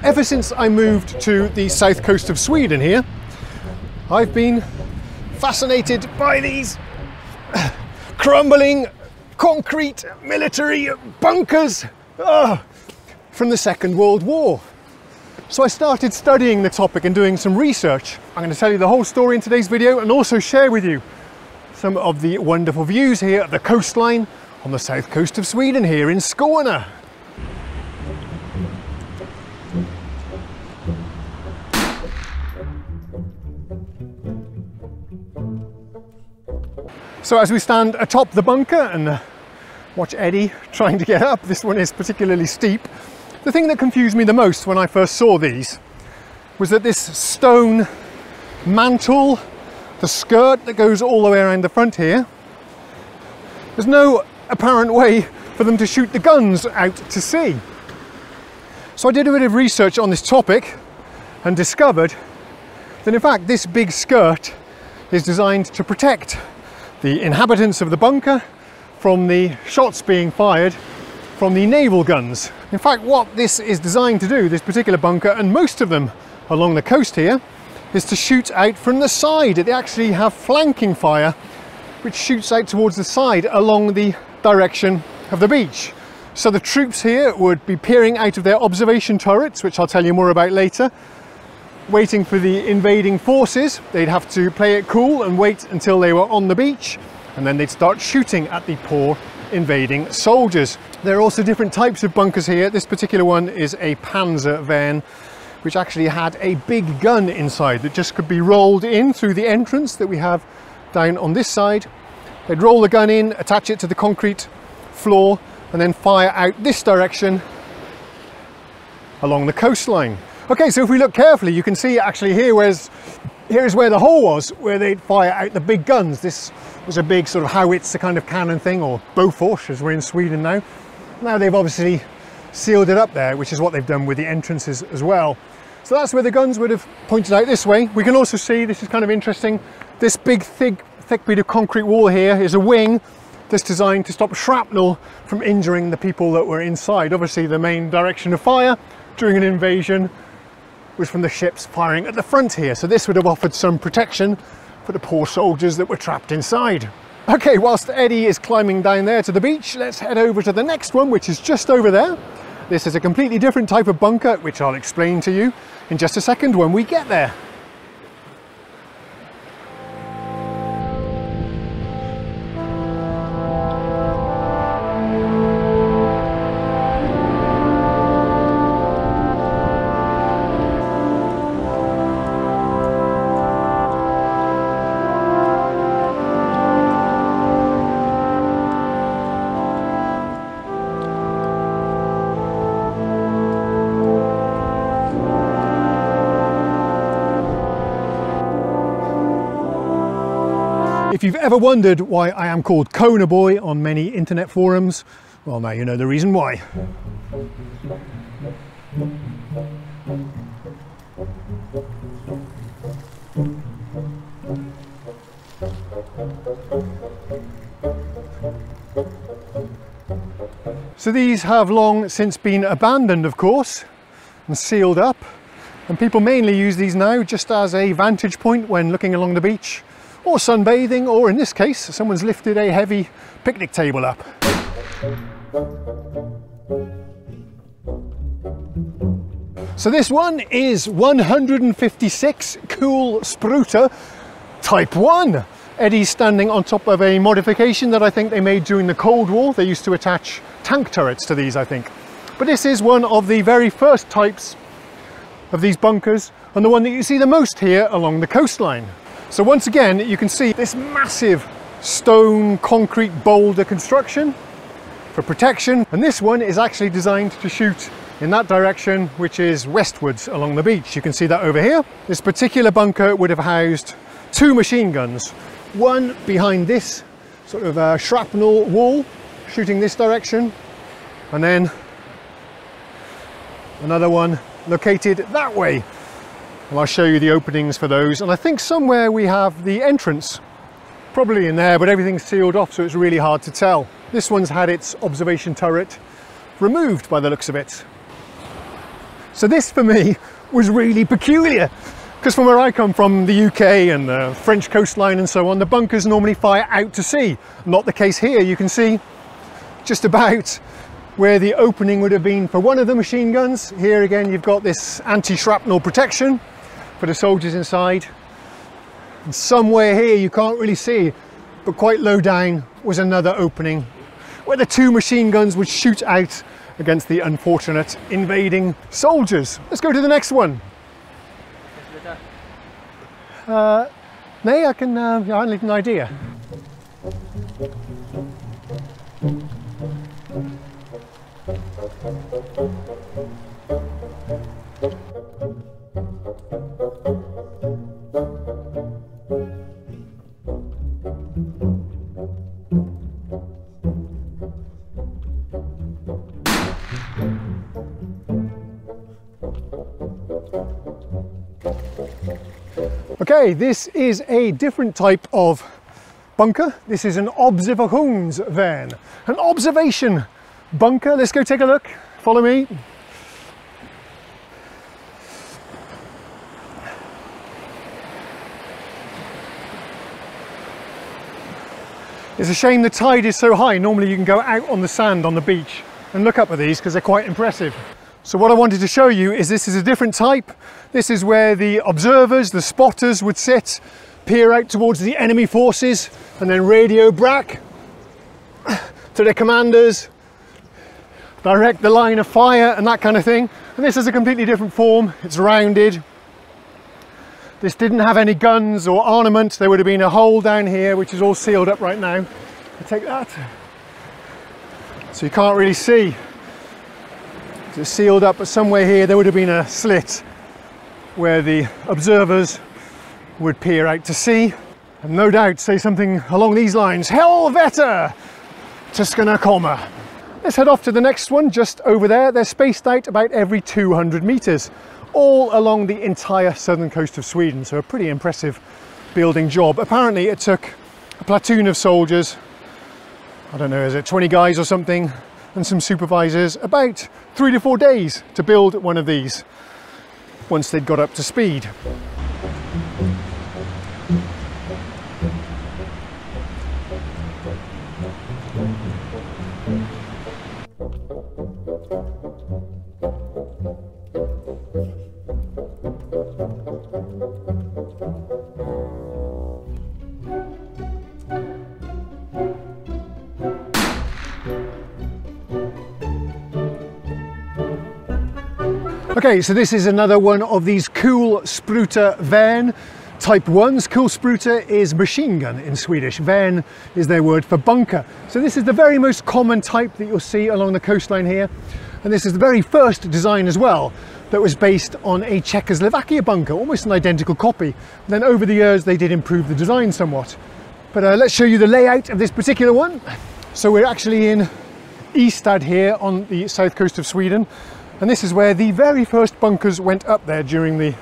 Ever since I moved to the south coast of Sweden here, I've been fascinated by these crumbling concrete military bunkers from the Second World War. So I started studying the topic and doing some research. I'm going to tell you the whole story in today's video and also share with you some of the wonderful views here of the coastline on the south coast of Sweden here in Skåne. So as we stand atop the bunker and watch Eddie trying to get up, this one is particularly steep. The thing that confused me the most when I first saw these was that this stone mantle, the skirt that goes all the way around the front here, there's no apparent way for them to shoot the guns out to sea. So I did a bit of research on this topic and discovered that in fact this big skirt is designed to protect the inhabitants of the bunker from the shots being fired from the naval guns. In fact, what this is designed to do, this particular bunker, and most of them along the coast here, is to shoot out from the side. They actually have flanking fire, which shoots out towards the side along the direction of the beach. So the troops here would be peering out of their observation turrets, which I'll tell you more about later, waiting for the invading forces. They'd have to play it cool and wait until they were on the beach, and then they'd start shooting at the poor invading soldiers. There are also different types of bunkers here. This particular one is a Panzer van, which actually had a big gun inside that just could be rolled in through the entrance that we have down on this side. They'd roll the gun in, attach it to the concrete floor, and then fire out this direction along the coastline. Okay, so if we look carefully, you can see actually here's where the hole was, where they'd fire out the big guns. This was a big sort of howitzer kind of cannon thing, or Bofors as we're in Sweden now. Now they've obviously sealed it up there, which is what they've done with the entrances as well. So that's where the guns would have pointed out this way. We can also see, this is kind of interesting, this big thick bit of concrete wall here is a wing that's designed to stop shrapnel from injuring the people that were inside. Obviously the main direction of fire during an invasion was from the ships firing at the front here, so this would have offered some protection for the poor soldiers that were trapped inside. Okay, whilst Eddie is climbing down there to the beach, let's head over to the next one, which is just over there. This is a completely different type of bunker, which I'll explain to you in just a second when we get there. If you've ever wondered why I am called Kona Boy on many internet forums, well, now you know the reason why. So these have long since been abandoned, of course, and sealed up, and people mainly use these now just as a vantage point when looking along the beach, or sunbathing, or in this case, someone's lifted a heavy picnic table up. So this one is 156 Cool Spruta Type 1. Eddie's standing on top of a modification that I think they made during the Cold War. They used to attach tank turrets to these, I think. But this is one of the very first types of these bunkers, and the one that you see the most here along the coastline. So once again, you can see this massive stone concrete boulder construction for protection, and this one is actually designed to shoot in that direction, which is westwards along the beach. You can see that over here. This particular bunker would have housed 2 machine guns, one behind this sort of shrapnel wall shooting this direction, and then another one located that way. and I'll show you the openings for those. And I think somewhere we have the entrance, probably in there, but everything's sealed off, so it's really hard to tell. This one's had its observation turret removed by the looks of it. So this for me was really peculiar, because from where I come from, the UK and the French coastline and so on, the bunkers normally fire out to sea. Not the case here. You can see just about where the opening would have been for one of the machine guns. Here again you've got this anti-shrapnel protection for the soldiers inside. And somewhere here, you can't really see, but quite low down was another opening where the two machine guns would shoot out against the unfortunate invading soldiers. Let's go to the next one. Nee, I can have an idea. Okay, this is a different type of bunker. This is an observationsvärn, an observation bunker. Let's go take a look. Follow me. It's a shame the tide is so high. Normally you can go out on the sand on the beach and look up at these because they're quite impressive. So what I wanted to show you is this is a different type. This is where the observers, the spotters would sit, peer out towards the enemy forces and then radio back to their commanders, direct the line of fire and that kind of thing. And this is a completely different form. It's rounded. This didn't have any guns or armament. There would have been a hole down here which is all sealed up right now. I take that. So you can't really see. It's sealed up, but somewhere here there would have been a slit where the observers would peer out to sea and no doubt say something along these lines: Helvete to Skåne. Let's head off to the next one just over there. They're spaced out about every 200 meters, all along the entire southern coast of Sweden. So a pretty impressive building job. Apparently it took a platoon of soldiers, I don't know, is it 20 guys or something, and some supervisors, about 3 to 4 days to build one of these once they'd got up to speed. Okay, so this is another one of these kulspruta-värn type 1s. Kulspruta is machine gun in Swedish. Värn is their word for bunker. So this is the very most common type that you'll see along the coastline here. And this is the very first design as well that was based on a Czechoslovakia bunker, almost an identical copy. And then over the years they did improve the design somewhat. But let's show you the layout of this particular one. So we're actually in Ystad here on the south coast of Sweden. And this is where the very first bunkers went up there during the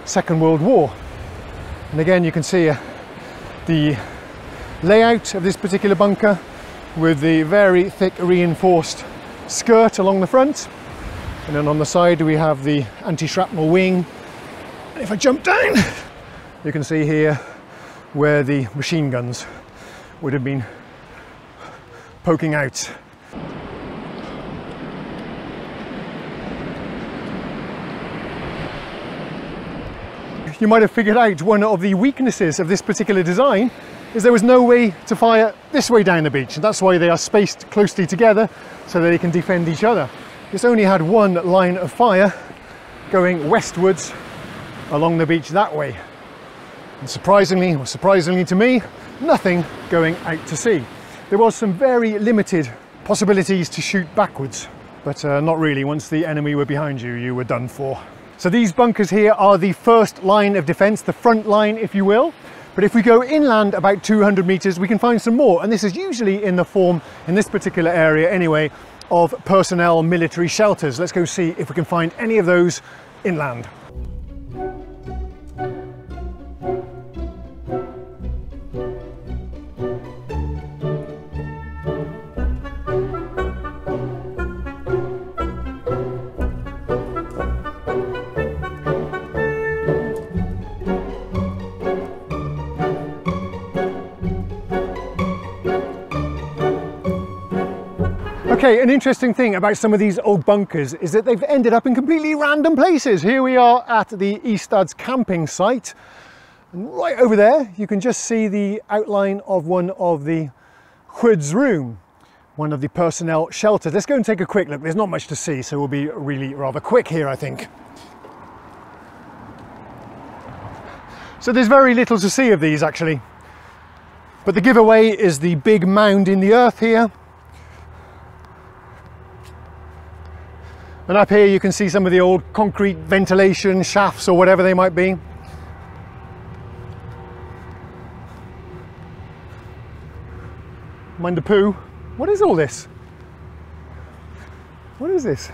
Second World War. And again, you can see the layout of this particular bunker with the very thick reinforced skirt along the front. And then on the side we have the anti-shrapnel wing. And if I jump down, you can see here where the machine guns would have been poking out. You might have figured out one of the weaknesses of this particular design is there was no way to fire this way down the beach, and that's why they are spaced closely together so that they can defend each other. This only had one line of fire going westwards along the beach that way, and surprisingly, or surprisingly to me, nothing going out to sea. There was some very limited possibilities to shoot backwards, but not really. Once the enemy were behind you, you were done for. So these bunkers here are the first line of defense, the front line, if you will. But if we go inland about 200 meters, we can find some more. And this is usually in the form, in this particular area anyway, of personnel military shelters. Let's go see if we can find any of those inland. Okay, an interesting thing about some of these old bunkers is that they've ended up in completely random places. Here we are at the Ystad's camping site, and right over there you can just see the outline of one of the WW2's room, one of the personnel shelters. Let's go and take a quick look. There's not much to see, so we'll be really rather quick here, I think. So there's very little to see of these actually, but the giveaway is the big mound in the earth here. And up here you can see some of the old concrete ventilation shafts or whatever they might be. Mind the poo. What is all this? What is this?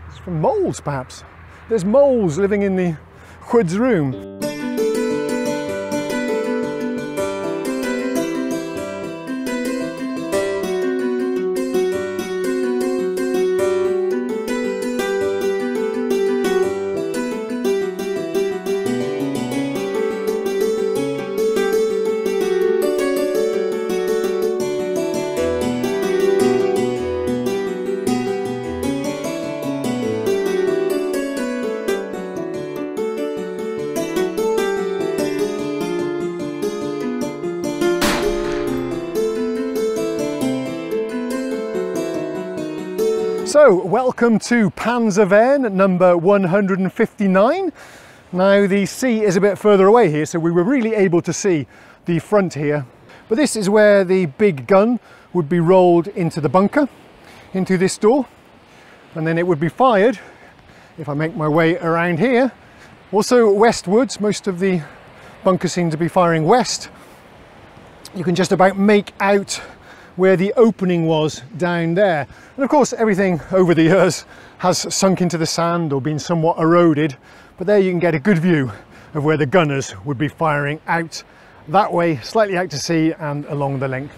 It's from moles perhaps. There's moles living in the WW2's room. So, welcome to Panzervärn number 159. Now the sea is a bit further away here, so we were really able to see the front here. But this is where the big gun would be rolled into the bunker, into this door, and then it would be fired, if I make my way around here. Also westwards, most of the bunkers seem to be firing west. You can just about make out where the opening was down there. And of course everything over the years has sunk into the sand or been somewhat eroded, but there you can get a good view of where the gunners would be firing out that way, slightly out to sea and along the length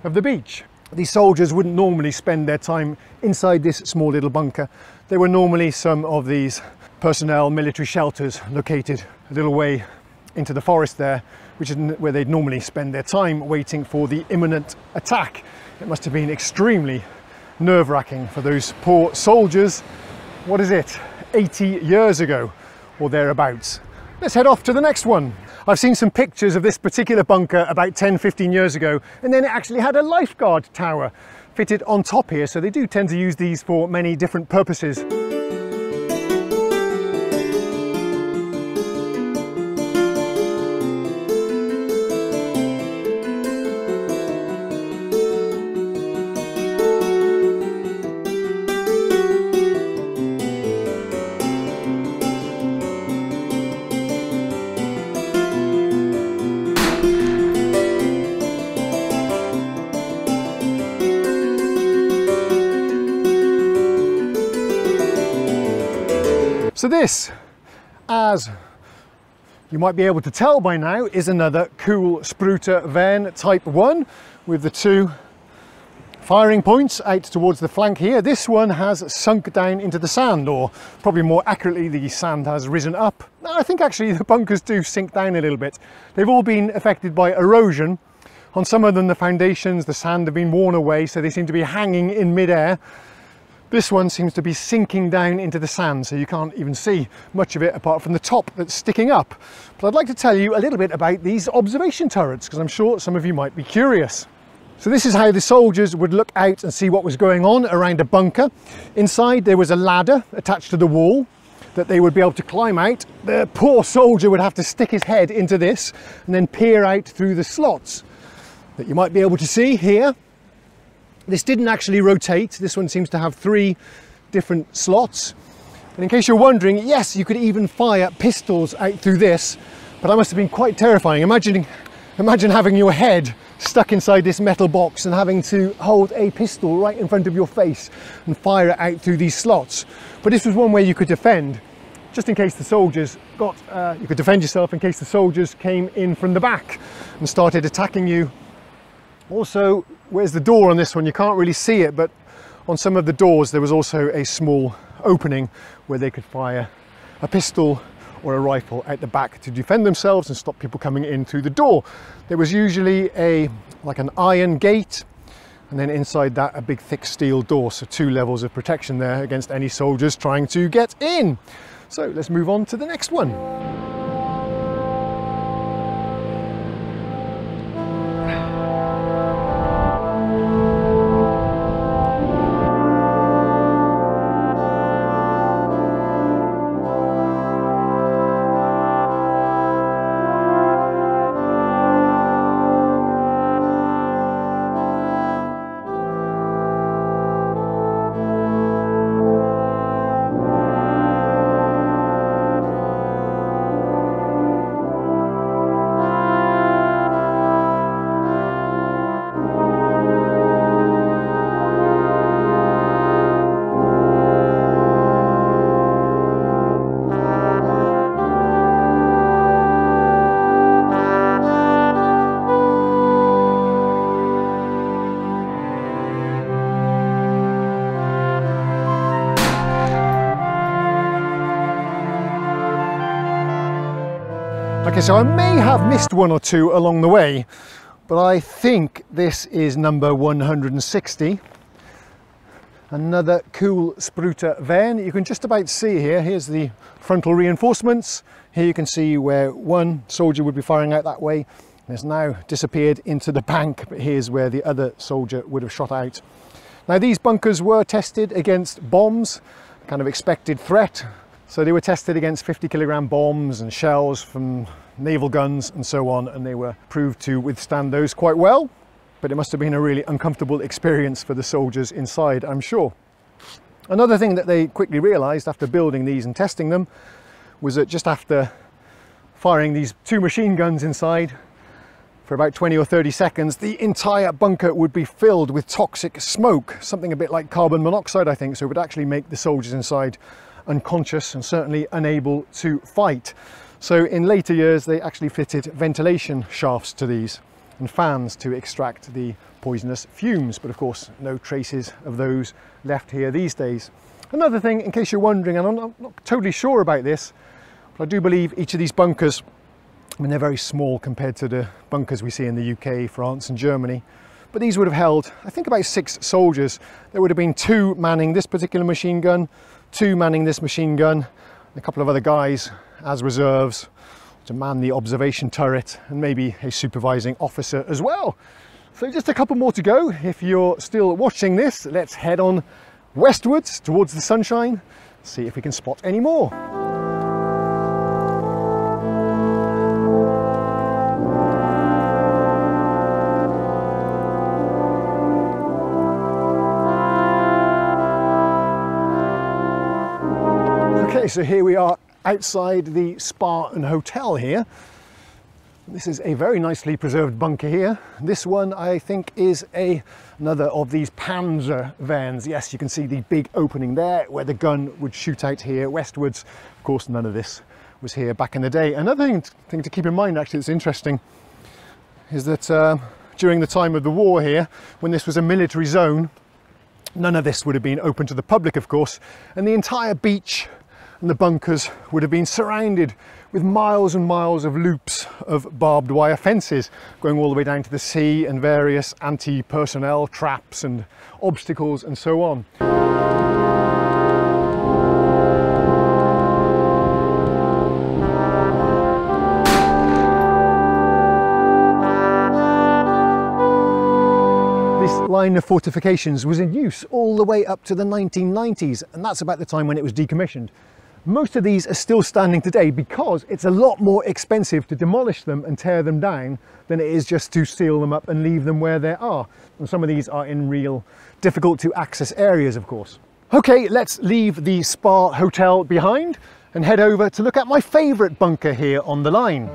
of the beach. These soldiers wouldn't normally spend their time inside this small little bunker. There were normally some of these personnel military shelters located a little way into the forest there, which is where they'd normally spend their time waiting for the imminent attack. It must have been extremely nerve-wracking for those poor soldiers. What is it? 80 years ago or thereabouts. Let's head off to the next one. I've seen some pictures of this particular bunker about 10-15 years ago, and then it actually had a lifeguard tower fitted on top here, so they do tend to use these for many different purposes. So this, as you might be able to tell by now, is another cool Sprutervärn Type 1 with the two firing points out towards the flank here. This one has sunk down into the sand, or probably more accurately, the sand has risen up. I think actually the bunkers do sink down a little bit. They've all been affected by erosion. On some of them the foundations, the sand have been worn away, so they seem to be hanging in mid-air. This one seems to be sinking down into the sand, so you can't even see much of it apart from the top that's sticking up. But I'd like to tell you a little bit about these observation turrets, because I'm sure some of you might be curious. So this is how the soldiers would look out and see what was going on around a bunker. Inside there was a ladder attached to the wall that they would be able to climb out. The poor soldier would have to stick his head into this and then peer out through the slots that you might be able to see here. This didn't actually rotate. This one seems to have 3 different slots. And in case you're wondering, yes, you could even fire pistols out through this, but that must have been quite terrifying. Imagine having your head stuck inside this metal box and having to hold a pistol right in front of your face and fire it out through these slots. But this was one way you could defend, just in case the soldiers you could defend yourself in case the soldiers came in from the back and started attacking you. Also, where's the door on this one? You can't really see it, but on some of the doors there was also a small opening where they could fire a pistol or a rifle out the back to defend themselves and stop people coming in through the door. There was usually like an iron gate And then inside that, a big thick steel door, so 2 levels of protection there against any soldiers trying to get in. So let's move on to the next one. Okay, so I may have missed one or two along the way, but I think this is number 160. Another cool spruta van. You can just about see here. Here's the frontal reinforcements. Here you can see where one soldier would be firing out that way. It's now disappeared into the bank, but here's where the other soldier would have shot out. Now these bunkers were tested against bombs, kind of expected threat. So they were tested against 50-kilogram bombs and shells from naval guns and so on, and they were proved to withstand those quite well. But it must have been a really uncomfortable experience for the soldiers inside, I'm sure. Another thing that they quickly realized after building these and testing them was that just after firing these 2 machine guns inside for about 20 or 30 seconds, the entire bunker would be filled with toxic smoke, something a bit like carbon monoxide, I think. So it would actually make the soldiers inside unconscious and certainly unable to fight. So in later years, they actually fitted ventilation shafts to these and fans to extract the poisonous fumes. But of course, no traces of those left here these days. Another thing, in case you're wondering, and I'm not totally sure about this, but I do believe each of these bunkers, I mean, they're very small compared to the bunkers we see in the UK, France and Germany, but these would have held, I think, about 6 soldiers. There would have been 2 manning this particular machine gun, 2 manning this machine gun, and a couple of other guys as reserves to man the observation turret, and maybe a supervising officer as well. So just a couple more to go. If you're still watching this, let's head on westwards towards the sunshine, see if we can spot any more. Okay, so here we are outside the spa and hotel here. This is a very nicely preserved bunker here. This one, I think, is another of these Panzer vans. Yes, you can see the big opening there where the gun would shoot out here westwards. Of course, none of this was here back in the day. Another thing to keep in mind, actually, that's interesting, is that during the time of the war here, when this was a military zone, none of this would have been open to the public, of course, and the entire beach and the bunkers would have been surrounded with miles and miles of loops of barbed wire fences going all the way down to the sea, and various anti-personnel traps and obstacles and so on. This line of fortifications was in use all the way up to the 1990s, and that's about the time when it was decommissioned. Most of these are still standing today because it's a lot more expensive to demolish them and tear them down than it is just to seal them up and leave them where they are. And some of these are in real difficult to access areas, of course. Okay, let's leave the spa hotel behind and head over to look at my favourite bunker here on the line.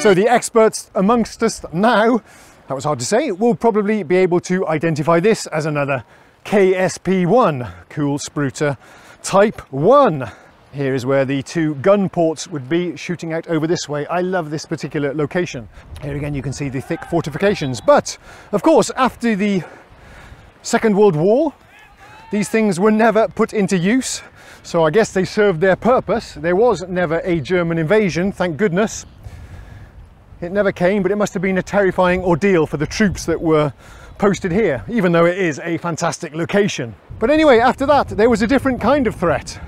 So the experts amongst us now, that was hard to say, will probably be able to identify this as another KSP1, Cool Spruter Type 1. Here is where the two gun ports would be, shooting out over this way. I love this particular location. Here again you can see the thick fortifications. But of course, after the Second World War, these things were never put into use. So I guess they served their purpose. There was never a German invasion, thank goodness. It never came, but it must have been a terrifying ordeal for the troops that were posted here, even though it is a fantastic location. But anyway, after that, there was a different kind of threat.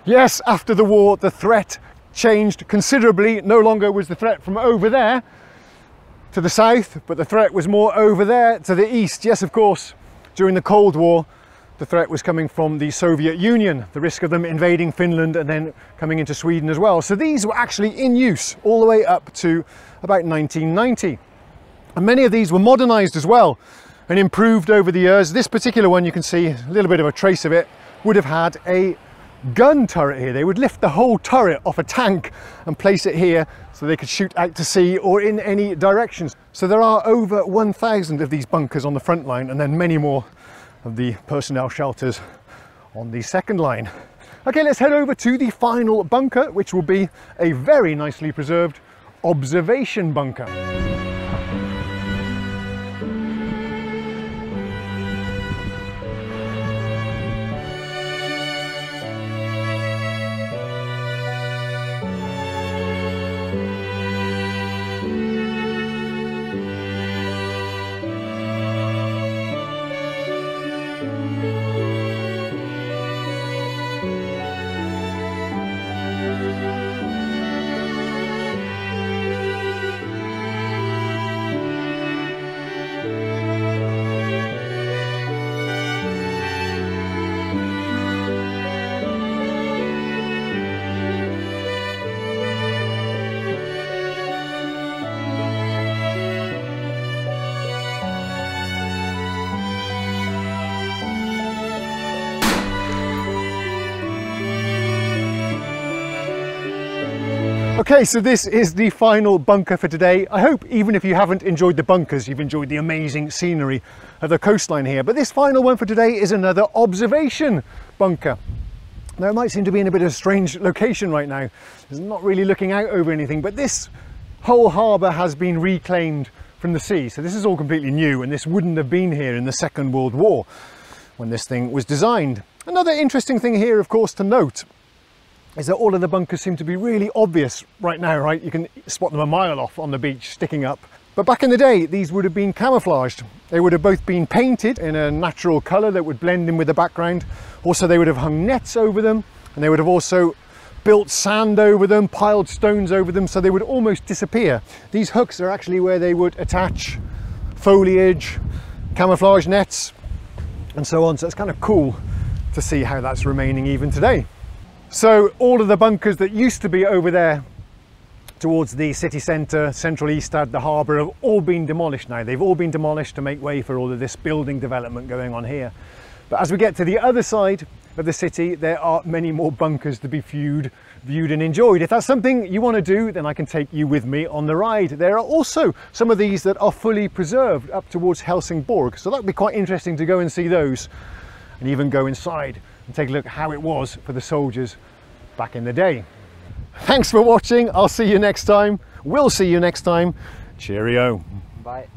Yes, after the war, the threat changed considerably. No longer was the threat from over there to the south, but the threat was more over there to the east. Yes, of course, during the Cold War, the threat was coming from the Soviet Union, the risk of them invading Finland and then coming into Sweden as well. So these were actually in use all the way up to about 1990. And many of these were modernized as well and improved over the years. This particular one, you can see a little bit of a trace of it, would have had a gun turret here. They would lift the whole turret off a tank and place it here so they could shoot out to sea or in any directions. So there are over 1,000 of these bunkers on the front line, and then many more of the personnel shelters on the second line. Okay, let's head over to the final bunker, which will be a very nicely preserved observation bunker. Okay, so this is the final bunker for today. I hope even if you haven't enjoyed the bunkers, you've enjoyed the amazing scenery of the coastline here. But this final one for today is another observation bunker. Now, it might seem to be in a bit of a strange location right now. It's not really looking out over anything, but this whole harbour has been reclaimed from the sea. So this is all completely new, and this wouldn't have been here in the Second World War when this thing was designed. Another interesting thing here, of course, to note is that all of the bunkers seem to be really obvious right now, right? You can spot them a mile off on the beach sticking up. But back in the day, these would have been camouflaged. They would have both been painted in a natural colour that would blend in with the background. Also, they would have hung nets over them, and they would have also built sand over them, piled stones over them, so they would almost disappear. These hooks are actually where they would attach foliage, camouflage nets, and so on. So it's kind of cool to see how that's remaining even today. So all of the bunkers that used to be over there towards the city centre, central Ystad, the harbour, have all been demolished now. They've all been demolished to make way for all of this building development going on here. But as we get to the other side of the city, there are many more bunkers to be viewed and enjoyed. If that's something you want to do, then I can take you with me on the ride. There are also some of these that are fully preserved up towards Helsingborg, so that would be quite interesting to go and see those, and even go inside and take a look at how it was for the soldiers back in the day. Thanks for watching. I'll see you next time. We'll see you next time. Cheerio. Bye.